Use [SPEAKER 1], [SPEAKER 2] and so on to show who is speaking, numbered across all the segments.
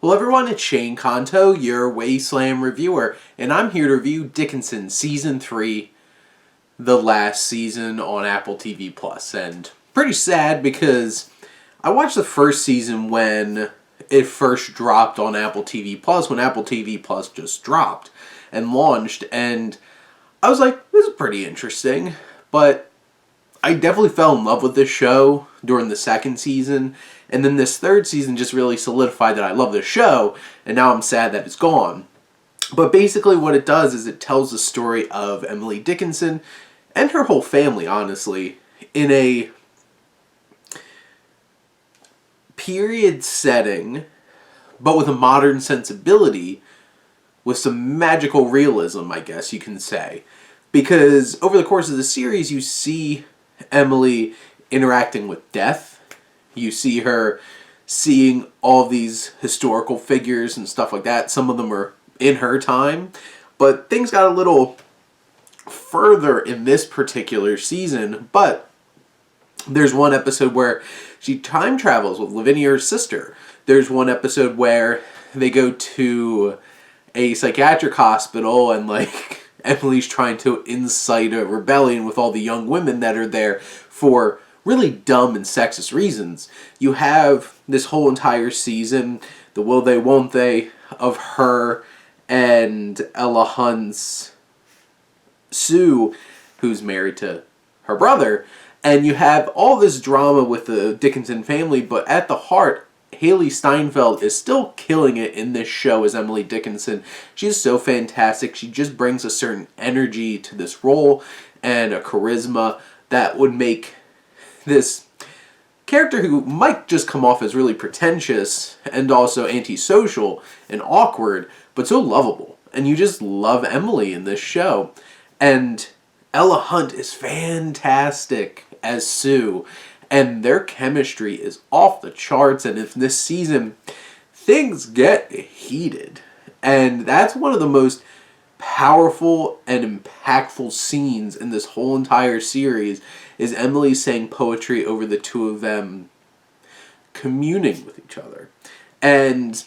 [SPEAKER 1] Hello everyone, it's Shane Kanto, your Wasteland reviewer, and I'm here to review Dickinson Season 3, the last season on Apple TV+. And pretty sad because I watched the first season when it first dropped on Apple TV+, when Apple TV+ just dropped and launched, and I was like, this is pretty interesting, but I definitely fell in love with this show during the second season, and then this third season just really solidified that I love this show, and now I'm sad that it's gone. But basically what it does is it tells the story of Emily Dickinson and her whole family, honestly, in a period setting, but with a modern sensibility, with some magical realism, I guess you can say. Because over the course of the series, you see Emily interacting with death. You see her seeing all these historical figures and stuff like that. Some of them are in her time. But things got a little further in this particular season. But there's one episode where she time travels with Lavinia's sister. There's one episode where they go to a psychiatric hospital and Emily's trying to incite a rebellion with all the young women that are there for really dumb and sexist reasons. You have this whole entire season, the will they won't they of her and Ella Hunt's Sue, who's married to her brother, and you have all this drama with the Dickinson family, but at the heart, Hailee Steinfeld is still killing it in this show as Emily Dickinson. She's so fantastic. She just brings a certain energy to this role and a charisma that would make this character who might just come off as really pretentious and also antisocial and awkward, but so lovable. And you just love Emily in this show. And Ella Hunt is fantastic as Sue. And their chemistry is off the charts, and in this season, things get heated. And that's one of the most powerful and impactful scenes in this whole entire series, is Emily saying poetry over the two of them communing with each other. And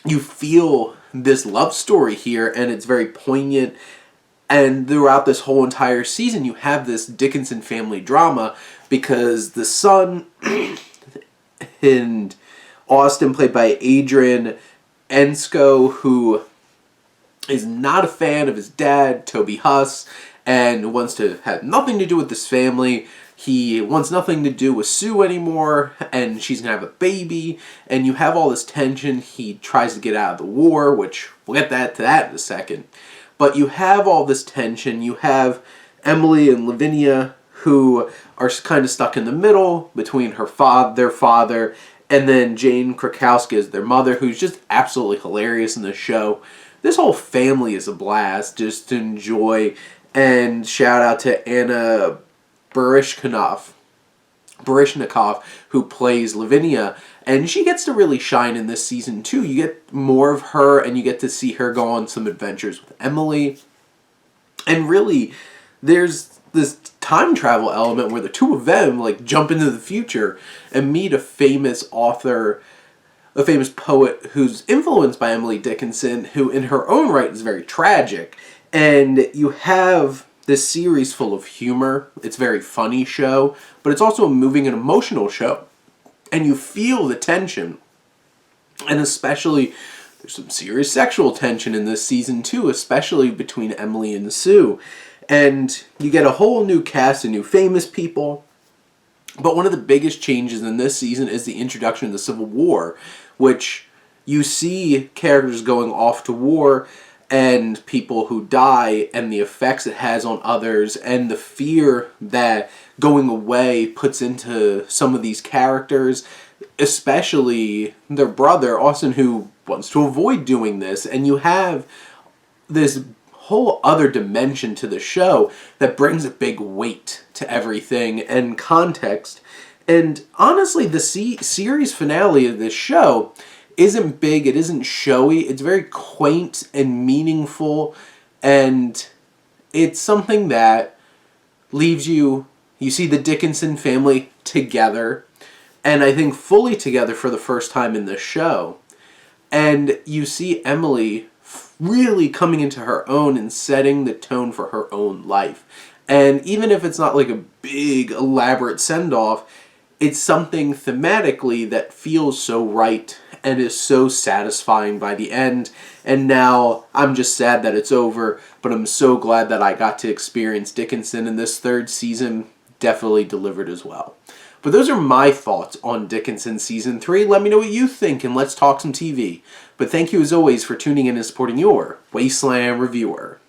[SPEAKER 1] you feel this love story here, and it's very poignant. And throughout this whole entire season, you have this Dickinson family drama because the son in Austin, played by Adrian Enscoe, who is not a fan of his dad, Toby Huss, and wants to have nothing to do with this family. He wants nothing to do with Sue anymore, and she's going to have a baby, and you have all this tension. He tries to get out of the war, which we'll get to that in a second. But you have all this tension. You have Emily and Lavinia, who are kind of stuck in the middle between their father, and then Jane Krakowski as their mother, who's just absolutely hilarious in this show. This whole family is a blast just to enjoy, and shout out to Anna Baryshnikov, who plays Lavinia, and she gets to really shine in this season too. You get more of her, and you get to see her go on some adventures with Emily. And really, there's this time travel element where the two of them jump into the future and meet a famous author, a famous poet who's influenced by Emily Dickinson, who in her own right is very tragic. And you have this series full of humor. It's a very funny show, but it's also a moving and emotional show. And you feel the tension. And especially, there's some serious sexual tension in this season too, especially between Emily and Sue. And you get a whole new cast of new famous people. But one of the biggest changes in this season is the introduction of the Civil War, which you see characters going off to war and people who die and the effects it has on others and the fear that going away puts into some of these characters, especially their brother, Austin, who wants to avoid doing this. And you have this whole other dimension to the show that brings a big weight to everything and context. And honestly, the series finale of this show isn't big, it isn't showy, it's very quaint and meaningful, and it's something that leaves you see the Dickinson family together, and I think fully together for the first time in this show. And you see Emily really coming into her own and setting the tone for her own life. And even if it's not like a big, elaborate send-off, it's something thematically that feels so right and is so satisfying by the end. And now I'm just sad that it's over, but I'm so glad that I got to experience Dickinson in this third season. Definitely delivered as well. But those are my thoughts on Dickinson Season 3. Let me know what you think, and let's talk some TV. But thank you as always for tuning in and supporting your Wasteland Reviewer.